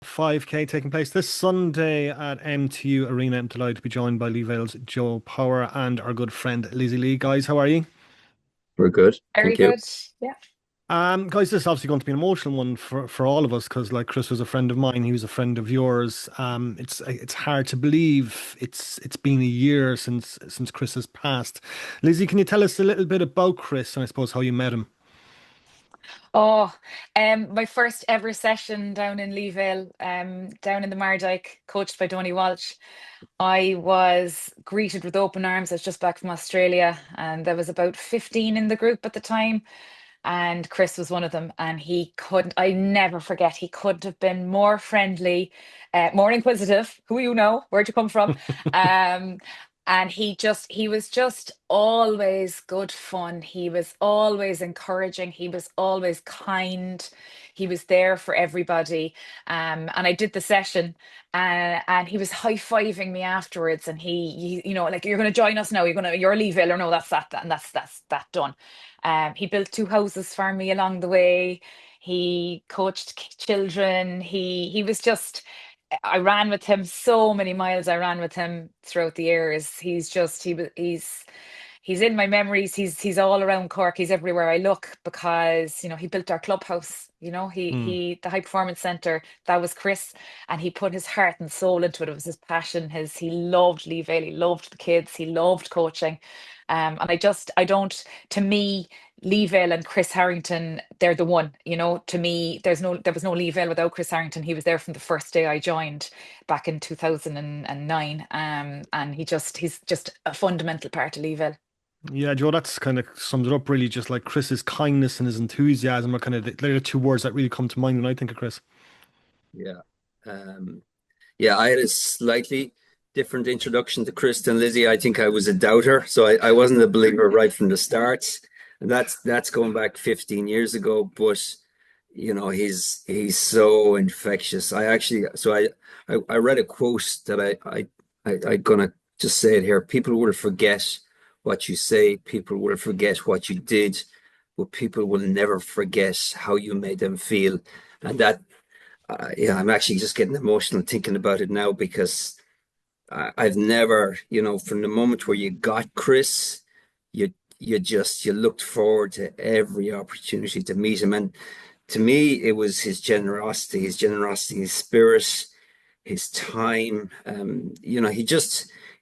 5K taking place this Sunday at MTU Arena. I'm delighted to be joined by Leevale's Joe Power and our good friend Lizzie Lee. Guys, how are you? We're good. Very Thank you. good. Yeah. Guys, this is obviously going to be an emotional one for all of us because, like, Chris was a friend of mine, he was a friend of yours. It's hard to believe it's been a year since Chris has passed. Lizzie, can you tell us a little bit about Chris and I suppose how you met him? Oh, my first ever session down in Leevale, down in the Mardyke, coached by Donny Walsh. I was greeted with open arms. I was just back from Australia, and there was about 15 in the group at the time, and Chris was one of them. And he couldn't, I never forget, he couldn't have been more friendly, more inquisitive. Who you know? Where'd you come from? Um, and he was just always good fun. He was always encouraging. He was always kind. He was there for everybody. And I did the session, and he was high-fiving me afterwards. And like, you're going to join us now. You're Leaville, or no, that's that, and that's that done. He built two houses for me along the way. He coached children. He was just. I ran with him so many miles. I ran with him throughout the years. He's in my memories. He's all around Cork. He's everywhere I look because he built our clubhouse. Hmm. The high performance center, that was Chris, and he put his heart and soul into it. It was his passion. He loved Leevale. He loved the kids. He loved coaching. And I don't. To me, Leevale and Chris Harrington, they're the one. To me, there was no Leevale without Chris Harrington. He was there from the first day I joined back in 2009. And he's just a fundamental part of Leevale. Yeah, Joe, that's kind of sums it up really. Just like Chris's kindness and his enthusiasm are kind of they're the two words that really come to mind when I think of Chris. Yeah. Um, yeah, I had a slightly different introduction to Chris and Lizzie. I think I was a doubter, so I wasn't a believer right from the start. And that's going back 15 years ago. But he's so infectious. I read a quote that I gonna just say it here. People will forget what you say, people will forget what you did, but people will never forget how you made them feel. And that yeah, I'm actually just getting emotional thinking about it now because I've never, from the moment where you got Chris, you you looked forward to every opportunity to meet him. And to me, it was his generosity, his spirit, his time.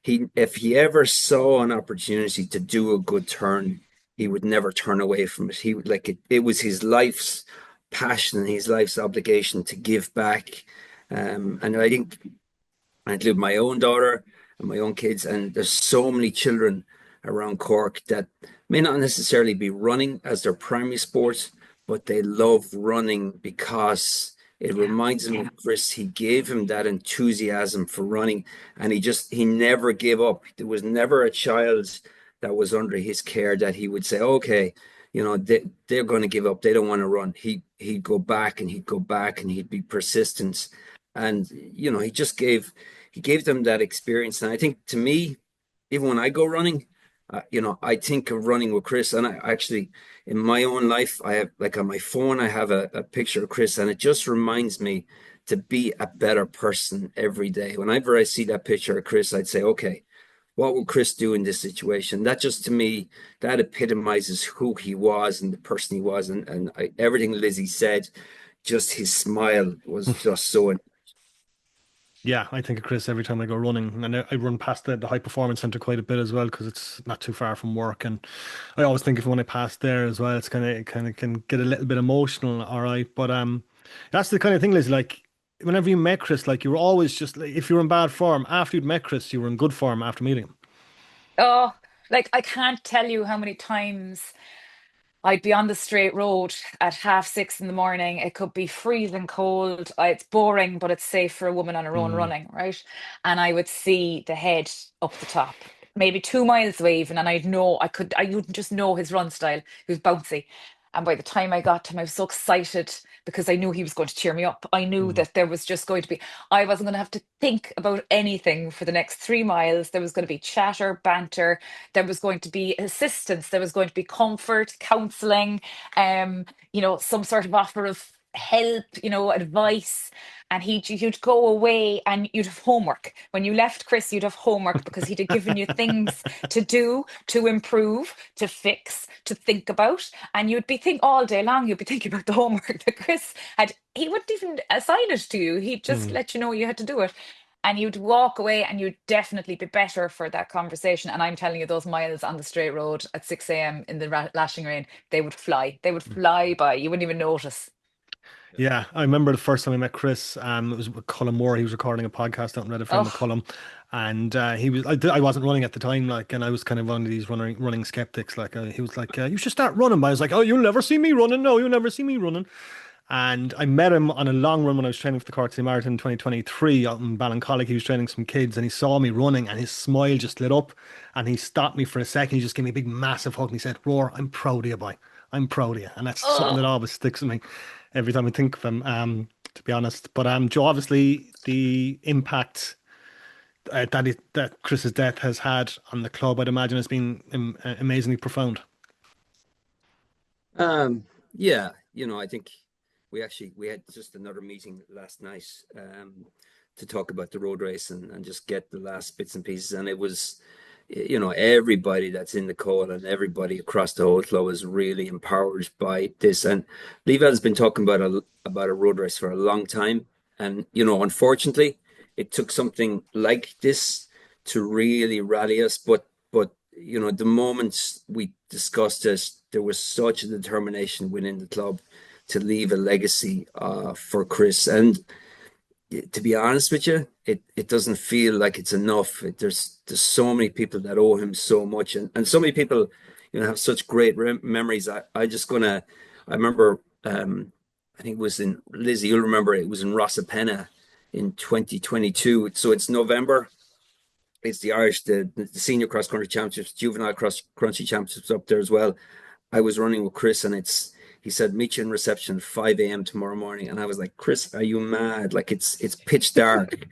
He if he ever saw an opportunity to do a good turn, he would never turn away from it. He would like it was his life's passion and his life's obligation to give back. And I think I include my own daughter and my own kids, and there's so many children around Cork that may not necessarily be running as their primary sport, but they love running because it Yeah. reminds them of Chris. He gave him that enthusiasm for running, and he never gave up. There was never a child that was under his care that he would say, "Okay, they're going to give up. They don't want to run." He'd go back and he'd go back and he'd be persistent, and he gave them that experience. And I think to me, even when I go running, I think of running with Chris. And I actually, in my own life, I have like on my phone, I have a picture of Chris, and it just reminds me to be a better person every day. Whenever I see that picture of Chris, I'd say, okay, what would Chris do in this situation? That just to me, that epitomizes who he was and the person he was. And everything Lizzie said, just his smile was just so. Yeah, I think of Chris every time I go running, and I run past the high performance center quite a bit as well because it's not too far from work, and I always think of when I pass there as well. It's kind of can get a little bit emotional, all right. But that's the kind of thing, Liz. Like whenever you met Chris, like you were always just like if you were in bad form after you'd met Chris, you were in good form after meeting him. Oh, like I can't tell you how many times I'd be on the straight road at 6:30 in the morning. It could be freezing cold. It's boring, but it's safe for a woman on her own Mm. running, right? And I would see the head up the top, maybe 2 miles away even, and I would just know his run style. He was bouncy. And by the time I got to him, I was so excited because I knew he was going to cheer me up. I knew Mm. that there was just going to be, I wasn't going to have to think about anything for the next 3 miles. There was going to be chatter, banter, there was going to be assistance, there was going to be comfort, counseling, some sort of offer of help, advice. And you'd go away and you'd have homework. When you left Chris, you'd have homework because he'd have given you things to do, to improve, to fix, to think about. And you'd be think all day long, you'd be thinking about the homework that Chris had. He wouldn't even assign it to you. He'd just Mm. let you know you had to do it. And you'd walk away and you'd definitely be better for that conversation. And I'm telling you, those miles on the straight road at 6 a.m. in the lashing rain, they would fly. They would fly by. You wouldn't even notice. Yeah, I remember the first time I met Chris. It was with Colin Moore. He was recording a podcast out in Reddit with Oh, Colin, and he was. I wasn't running at the time, like, and I was kind of one of these running skeptics. Like, he was like, "You should start running." But I was like, "Oh, you'll never see me running. No, you'll never see me running." And I met him on a long run when I was training for the Cork City Marathon in 2023 out in Ballincollig. He was training some kids, and he saw me running, and his smile just lit up. And he stopped me for a second. He just gave me a big, massive hug, and he said, "Roar, I'm proud of you, boy. I'm proud of you." And that's something that oh, always sticks with me every time I think of him. To be honest, but Joe, obviously the impact that Chris's death has had on the club, I'd imagine, has been amazingly profound. Yeah, I think we had just another meeting last night to talk about the road race and just get the last bits and pieces. And it was, everybody that's in the call and everybody across the whole club is really empowered by this. And Leevale's been talking about a road race for a long time. And, unfortunately, it took something like this to really rally us. But the moment we discussed it, there was such a determination within the club to leave a legacy for Chris. And to be honest with you, it doesn't feel like it's enough. There's so many people that owe him so much, and so many people, have such great memories. I remember, I think it was in Lizzie. You'll remember it was in Rossapena in 2022. So it's November. It's the Irish, the senior cross country championships, juvenile cross country championships up there as well. I was running with Chris, and he said, meet you in reception at 5 a.m. tomorrow morning. And I was like, Chris, are you mad? Like it's pitch dark.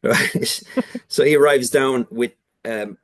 Right. So he arrives down with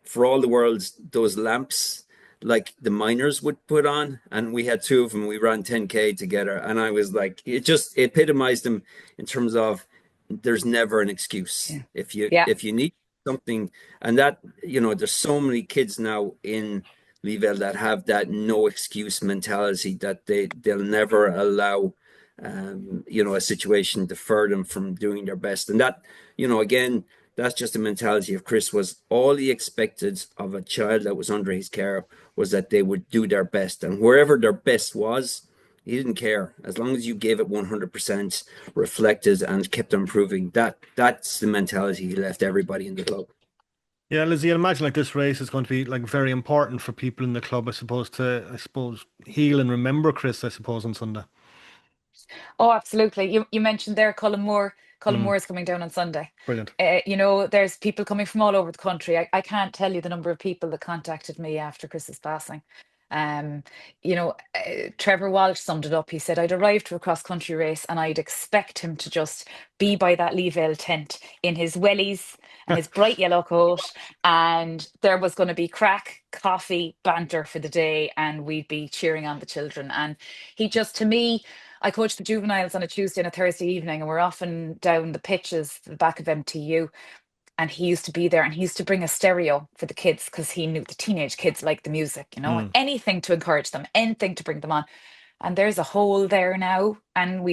for all the world those lamps like the miners would put on, and we had two of them. We ran 10K together, and I was like, it just epitomized him in terms of there's never an excuse yeah. if you Yeah. if you need something. And that, there's so many kids now in Leeville that have that no excuse mentality, that they'll never allow a situation defer them from doing their best. And that, again, that's just the mentality of Chris. Was all he expected of a child that was under his care was that they would do their best, and wherever their best was, he didn't care as long as you gave it 100%, reflected, and kept improving. That's the mentality he left everybody in the club. Yeah, Lizzie, I imagine like this race is going to be like very important for people in the club, I suppose, heal and remember Chris, I suppose, on Sunday. Oh, absolutely. You mentioned there Colin Moore. Colin Mm, Moore is coming down on Sunday. brilliant. There's people coming from all over the country. I can't tell you the number of people that contacted me after Chris's passing. Trevor Walsh summed it up. He said, I'd arrived to a cross country race and I'd expect him to just be by that Leevale tent in his wellies and his bright yellow coat. And there was going to be crack, coffee, banter for the day, and we'd be cheering on the children. And he just, to me, I coach the juveniles on a Tuesday and a Thursday evening, and we're often down the pitches, the back of MTU. And he used to be there and he used to bring a stereo for the kids because he knew the teenage kids like the music, Mm. anything to encourage them, anything to bring them on. And there's a hole there now. And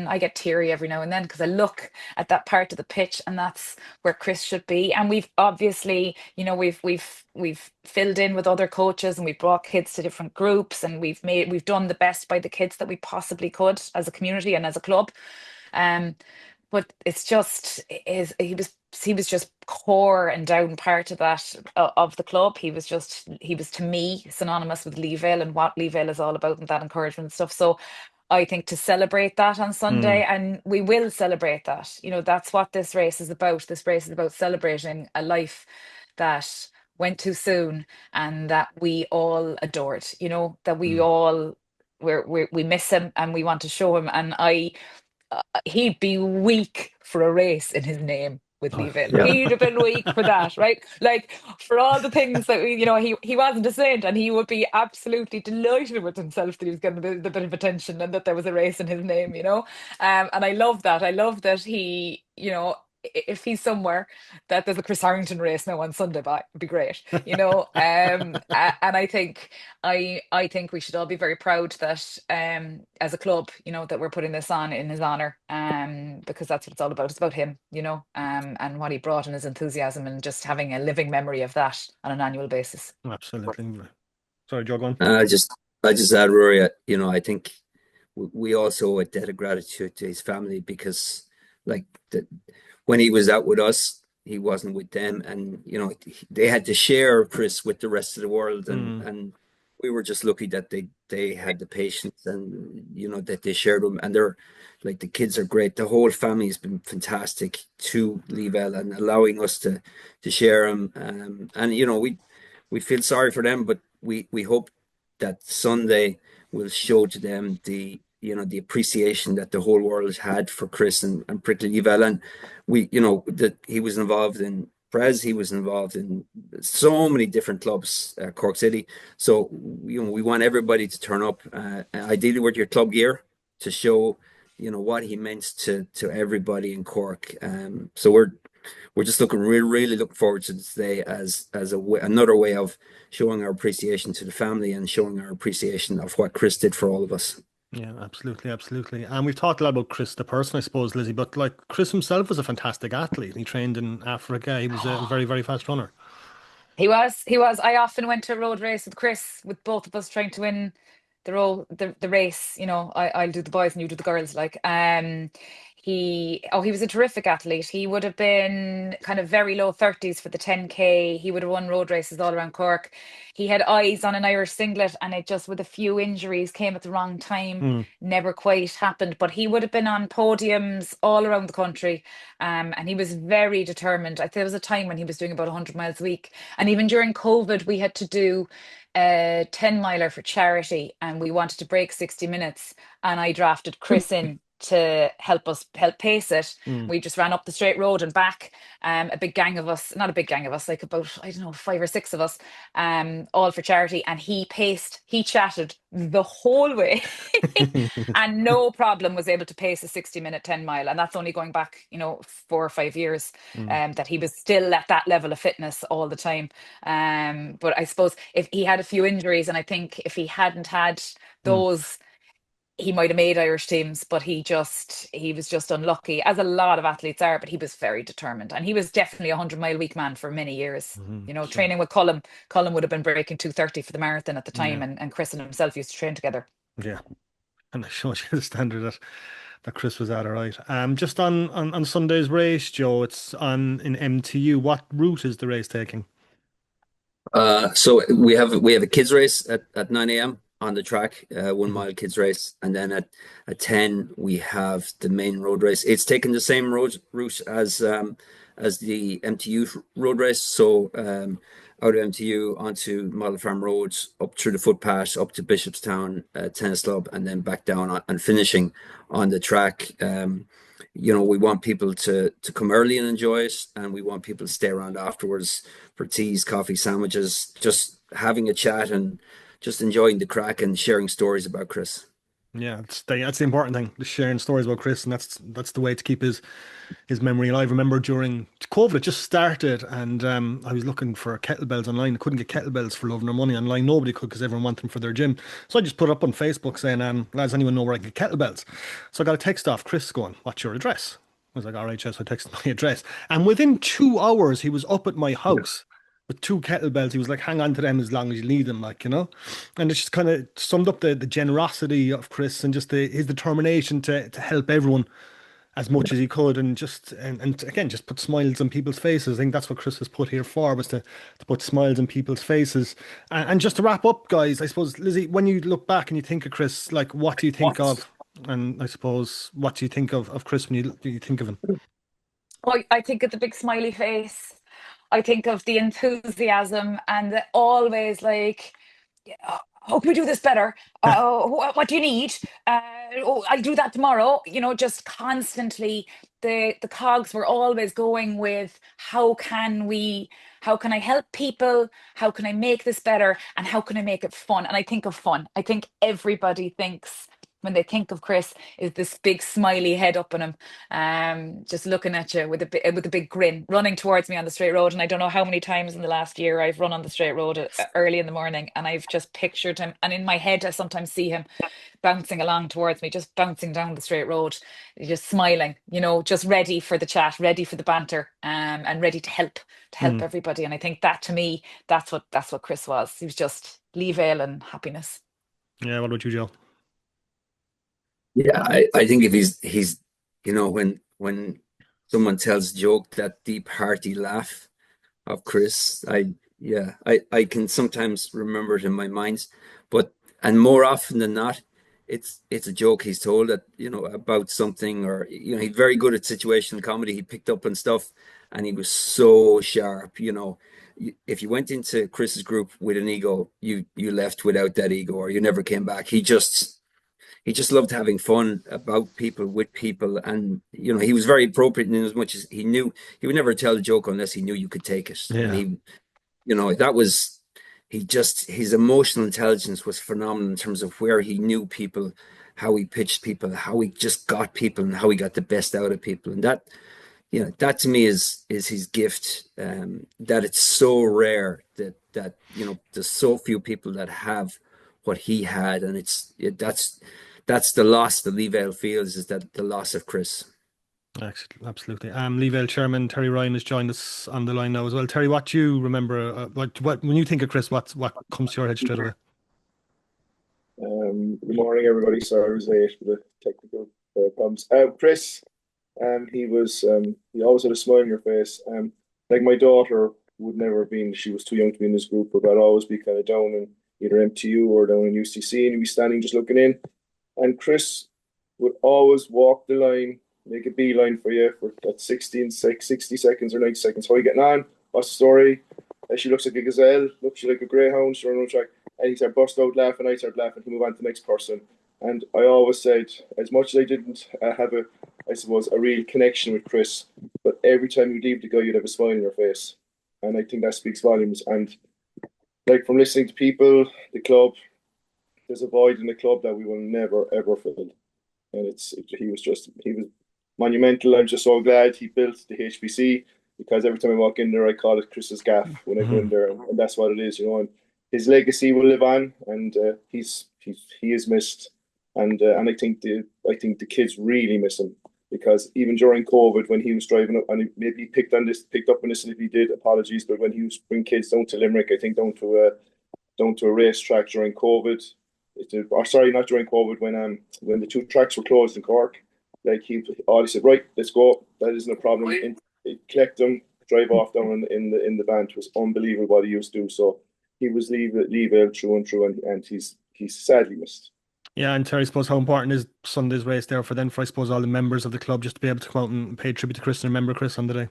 I get teary every now and then because I look at that part of the pitch and that's where Chris should be. And we've obviously, we've filled in with other coaches and we've brought kids to different groups and we've done the best by the kids that we possibly could as a community and as a club. Um, but it's just is he was just core and down part of that of the club. He was to me synonymous with Leevale and what Leevale is all about and that encouragement stuff. So I think to celebrate that on Mm. Sunday, and we will celebrate that. That's what this race is about. This race is about celebrating a life that went too soon and that we all adored. That we Mm. all we miss him and we want to show him. And he'd be weak for a race in his name. with Oh, Leevale. Yeah. He'd have been weak for that, right? Like for all the things that he wasn't a saint, and he would be absolutely delighted with himself that he was getting the bit of attention and that there was a race in his name, And I love that. I love that if he's somewhere that there's a Chris Harrington race now on Sunday, but it'd be great, and I think we should all be very proud that as a club, that we're putting this on in his honor, because that's what it's all about. It's about him, and what he brought and his enthusiasm, and just having a living memory of that on an annual basis. absolutely. Sorry, Joe, go on. I just I just add Rory, I think we also owe a debt of gratitude to his family because like when he was out with us, he wasn't with them, and they had to share Chris with the rest of the world, and Mm, and we were just lucky that they had the patience, and that they shared them, and they're like the kids are great. The whole family has been fantastic to Leeville and allowing us to share them, and we feel sorry for them, but we hope that Sunday will show to them the appreciation that the whole world had for Chris and Prickly Leeville, and that he was involved in Prez, he was involved in so many different clubs, Cork City. So we want everybody to turn up, ideally with your club gear to show what he meant to everybody in Cork. So we're just really looking forward to today as another way of showing our appreciation to the family and showing our appreciation of what Chris did for all of us. yeah, absolutely, absolutely. And we've talked a lot about Chris, the person, I suppose, Lizzie, but like Chris himself was a fantastic athlete. He trained in Africa. He was a very, very fast runner. He was. I often went to a road race with Chris, with both of us trying to win the race. I'll do the boys and you do the girls. Like, he was a terrific athlete. He would have been kind of very low 30s for the 10K. He would have won road races all around Cork. He had eyes on an Irish singlet, and it just with a few injuries came at the wrong time. Mm, Never quite happened, but he would have been on podiums all around the country. And he was very determined. I think there was a time when he was doing about 100 miles a week, and even during COVID, we had to do a 10 miler for charity, and we wanted to break 60 minutes. And I drafted Chris in to help pace it. mm. We just ran up the straight road and back. A big gang of us, not a big gang of us, like about, I don't know, 5 or 6 of us, all for charity. And he chatted the whole way and no problem was able to pace a 60-minute 10 mile. And that's only going back, 4 or 5 years, Mm, that he was still at that level of fitness all the time. But I suppose if he had a few injuries, and I think if he hadn't had mm, those, he might have made Irish teams, but he was just unlucky, as a lot of athletes are. But he was very determined, and he was definitely a 100-mile week man for many years. sure. Training with Colin would have been breaking 2:30 for the marathon at the time, Yeah, and Chris and himself used to train together. yeah. And it shows you the standard that Chris was at, all right. Just on Sunday's race, Joe, it's on in MTU. What route is the race taking? So we have a kids race at 9 a.m. on the track, 1 mile Hmm. kids race, and then at 10 we have the main road race. It's taking the same route as the MTU road race. So out of MTU onto Model Farm Roads, up through the footpath, up to Bishopstown Tennis Club, and then back down and finishing on the track. We want people to come early and enjoy it, and we want people to stay around afterwards for teas, coffee, sandwiches, just having a chat and just enjoying the crack and sharing stories about Chris. Yeah, that's the important thing, just sharing stories about Chris, and that's the way to keep his memory alive. I remember during COVID, it just started, and I was looking for kettlebells online. I couldn't get kettlebells for love nor money online. Nobody could because everyone wanted them for their gym. So I just put up on Facebook saying, lads, anyone know where I can get kettlebells? So I got a text off Chris going, what's your address? I was like, all right, yes, I texted my address. And within 2 hours, he was up at my Yeah. house with two kettlebells. He was like, hang on to them as long as you need them, And it just kind of summed up the generosity of Chris and just his determination to help everyone as much as he could, and just and again just put smiles on people's faces. I think that's what Chris was put here for, was to put smiles on people's faces. And just to wrap up, guys, I suppose, Lizzie, when you look back and you think of Chris, like what do you think of? And I suppose, what do you think of Chris when you think of him? I think of the big smiley face. I think of the enthusiasm and the always like, "Yeah, how can we do this better? What do you need? Oh, I'll do that tomorrow." Just constantly the cogs were always going with how can I help people? How can I make this better? And how can I make it fun? And I think of fun. I think everybody thinks when they think of Chris is this big smiley head up on him, just looking at you with with a big grin, running towards me on the straight road. And I don't know how many times in the last year I've run on the straight road early in the morning, and I've just pictured him. And in my head, I sometimes see him bouncing along towards me, just bouncing down the straight road, just smiling, just ready for the chat, ready for the banter, and ready to help Mm. everybody. And I think that to me, that's what Chris was. He was just Leevale and happiness. Yeah, what about you, Joe? Yeah, I think if he's when someone tells a joke, that deep hearty laugh of Chris, I can sometimes remember it in my mind, but and more often than not, it's a joke he's told that about something, or he's very good at situational comedy. He picked up on stuff, and he was so sharp. If you went into Chris's group with an ego, you left without that ego, or you never came back. He just loved having fun about people, with people, and he was very appropriate in as much as he knew he would never tell a joke unless he knew you could take it. And Yeah. that was his emotional intelligence was phenomenal in terms of where he knew people, how he pitched people, how he just got people, and how he got the best out of people. And that to me is his gift. That it's so rare that there's so few people that have what he had, and that's the loss that Leevale feels, is that the loss of Chris. Absolutely. Leevale Chairman Terry Ryan has joined us on the line now as well. Terry, what do you remember? What when you think of Chris, what comes to your head straight away? Good morning, everybody. Sorry, I was late for the technical problems. Chris, he always had a smile on your face. Like my daughter would never have been, she was too young to be in this group, but I'd always be kind of down in either MTU or down in UCC, and he'd be standing just looking in. And Chris would always walk the line, make a beeline for you for that 60 seconds or 90 seconds. How are you getting on? What's the story? She looks like a gazelle, looks like a greyhound, she's running on track. And he started bust out laughing, I started laughing, he moved on to the next person. And I always said, as much as I didn't have I suppose, a real connection with Chris, but every time you leave the guy, you'd have a smile on your face. And I think that speaks volumes. And like from listening to people, the club, there's a void in the club that we will never ever fill. And he was monumental. I'm just so glad he built the HBC, because every time I walk in there, I call it Chris's gaff when I go in there, and that's what it is. And his legacy will live on, and he is missed, and I think the kids really miss him, because even during COVID, when he was driving up, and maybe he picked up on this, and if he did, apologies, but when he was bringing kids down to Limerick, I think down to a racetrack during COVID. Or sorry, not during COVID, when the two tracks were closed in Cork, like he said, right, let's go. That isn't a problem. And collect them, drive off down in the van. It was unbelievable what he used to do. So he was Leevale through and through, and he's sadly missed. Yeah, and Terry, I suppose how important is Sunday's race there for I suppose all the members of the club just to be able to come out and pay tribute to Chris and remember Chris on the day.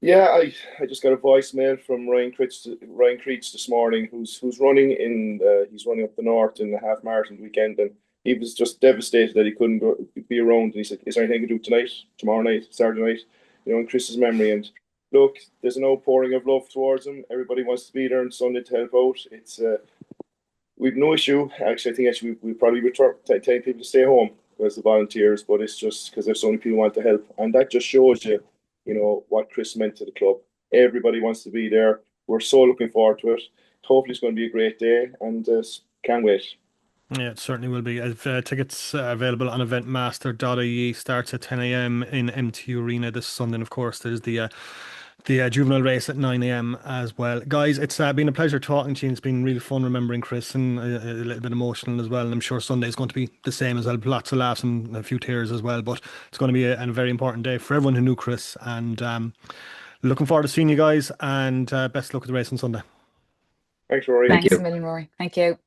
Yeah, I just got a voicemail from Ryan Creech this morning, who's running he's running up the north in the half marathon weekend, and he was just devastated that he couldn't be around. And he said, "Is there anything to do tonight, tomorrow night, Saturday night?" In Chris's memory. And look, there's an outpouring of love towards him. Everybody wants to be there on Sunday to help out. We've no issue. Actually, we probably would tell people to stay home as the volunteers, but it's just because there's so many people who want to help, and that just shows you what Chris meant to the club. Everybody wants to be there. We're so looking forward to it. Hopefully, it's going to be a great day, and can't wait. Yeah, it certainly will be. Tickets available on eventmaster.ie. Starts at 10 a.m. in MTU Arena this Sunday. And of course, there's the juvenile race at 9 a.m. as well. Guys, it's been a pleasure talking to you. It's been really fun remembering Chris, and a little bit emotional as well. And I'm sure Sunday is going to be the same as well. Lots of laughs and a few tears as well. But it's going to be a very important day for everyone who knew Chris. And looking forward to seeing you guys. And best of luck with the race on Sunday. Thanks, Rory. Thank Thanks you. a million, Rory. Thank you.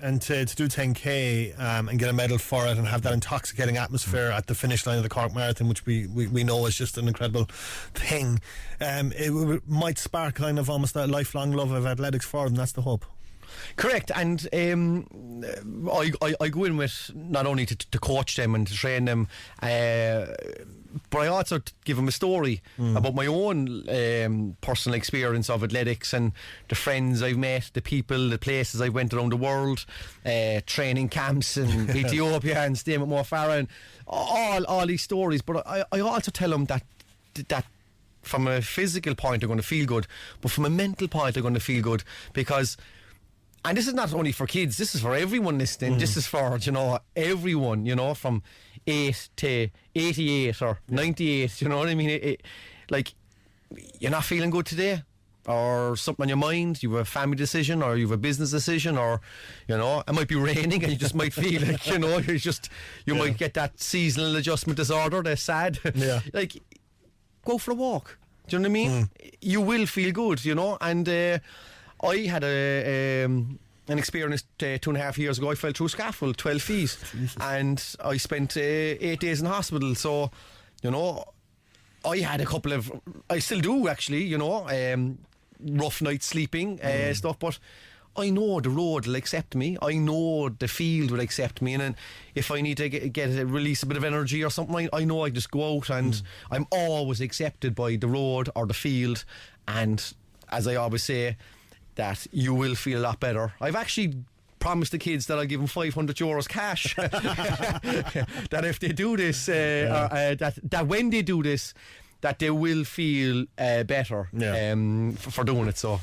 and to do 10K and get a medal for it and have that intoxicating atmosphere at the finish line of the Cork Marathon, which we know is just an incredible thing. Might spark kind of almost that lifelong love of athletics for them. That's the hope. Correct, and I go in with not only to coach them and to train them, but I also give them a story about my own personal experience of athletics and the friends I've met, the people, the places I've went around the world, training camps in Ethiopia and staying with Mo Farah, and all these stories. But I also tell them that from a physical point they're going to feel good, but from a mental point they're going to feel good, because. And this is not only for kids, this is for everyone listening. This is for, everyone, from 8 to 88 or 98, you know what I mean? Like, you're not feeling good today, or something on your mind, you have a family decision, or you have a business decision, or, it might be raining and you just might feel like, you might get that seasonal adjustment disorder, that's sad. Yeah. Like, go for a walk. Do you know what I mean? You will feel good, and... I had an experience 2.5 years ago. I fell through a scaffold, 12 feet, and I spent 8 days in hospital. So, I had a couple of, I still do actually, rough nights sleeping stuff, but I know the road will accept me. I know the field will accept me, and then if I need to release a bit of energy or something, I know I just go out, and I'm always accepted by the road or the field. And as I always say, that you will feel a lot better. I've actually promised the kids that I'll give them €500 cash. That if they do this, that when they do this, that they will feel better for doing it. So